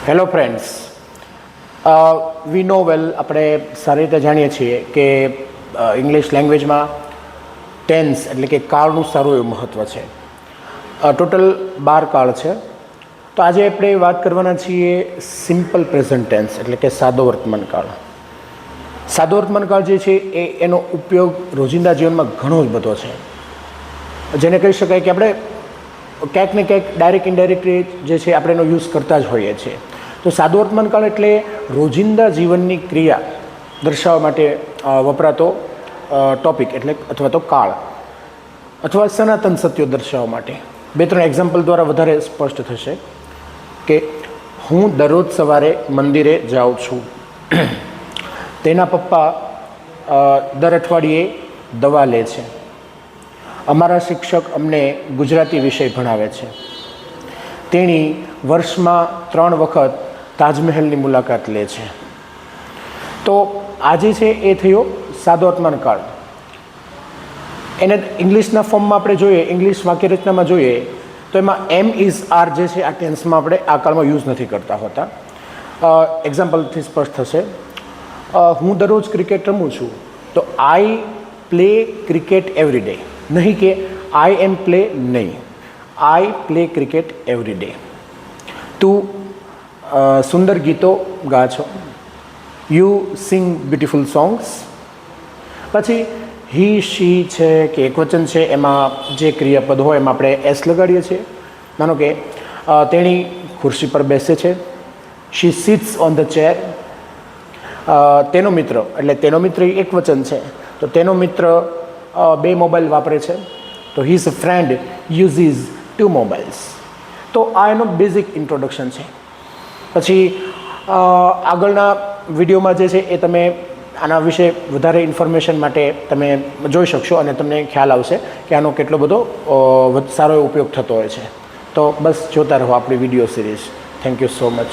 Hello friends, વી નો વેલ આપણે સારી રીતે જાણીએ છીએ કે ઇંગ્લિશ લેંગ્વેજમાં ટેન્સ એટલે કે કાળનું સારું એવું મહત્ત્વ છે. ટોટલ 12 કાળ છે. તો આજે આપણે વાત કરવાના છીએ સિમ્પલ પ્રેઝન્ટ ટેન્સ એટલે કે સાદો વર્તમાન કાળ. સાદો વર્તમાન કાળ જે છે એનો ઉપયોગ રોજિંદા જીવનમાં ઘણો જ બધો છે, જેને કહી શકાય કે આપણે ક્યાંક ને ક્યાંક ડાયરેક્ટ ઇનડાયરેક્ટલી જે છે આપણે એનો યુઝ કરતા જ હોઈએ છીએ. તો સાદો વર્તમાન કાળ એટલે રોજિંદા જીવનની ક્રિયા દર્શાવવા માટે વપરાતો ટોપિક એટલે અથવા તો કાળ, અથવા સનાતન સત્યો દર્શાવવા માટે. 2-3 એક્ઝામ્પલ દ્વારા વધારે સ્પષ્ટ થશે કે હું દરરોજ સવારે મંદિરે જાઉં છું. તેના પપ્પા દર અઠવાડિયે દવા લે છે. અમારા શિક્ષક અમને ગુજરાતી વિષય ભણાવે છે. તેણી વર્ષમાં 3 વખત તાજમહેલની મુલાકાત લે છે. તો આજે છે એ થયો સાદો વર્તમાન કાળ. એને ઇંગ્લિશના ફોર્મમાં આપણે જોઈએ, ઇંગ્લિશ વાક્યરચનામાં જોઈએ તો એમાં એમ ઇઝ આર જે છે આ ટેન્સમાં આપણે આ કાળમાં યુઝ નથી કરતા હોતા. એક્ઝામ્પલથી સ્પષ્ટ થશે. હું દરરોજ ક્રિકેટ રમું છું, તો I play cricket every day, નહીં કે આઈ એમ પ્લે, નહીં, I play cricket every day. તું સુંદર ગીતો ગા છો, યુ સિંગ બ્યુટિફુલ સોંગ્સ. પછી હી શી છે કે એકવચન છે, એમાં જે ક્રિયાપદ હોય એમાં આપણે એસ લગાડીએ છીએ. માનો કે તેણી ખુરશી પર બેસે છે, શી સિટ્સ ઓન ધ ચેર. તેનો મિત્ર એટલે તેનો મિત્ર એકવચન છે, તો તેનો મિત્ર 2 મોબાઈલ વાપરે છે, તો હિઝ ફ્રેન્ડ યુઝીઝ 2 મોબાઈલ્સ. તો આ એનો બેઝિક ઇન્ટ્રોડક્શન છે. પછી આગળના વિડીયોમાં જે છે એ તમે આના વિશે વધારે ઇન્ફોર્મેશન માટે તમે જોઈ શકશો અને તમને ખ્યાલ આવશે કે આનો કેટલો બધો સારો એવો ઉપયોગ થતો હોય છે. તો બસ જોતા રહો આપણી video series. Thank you so much.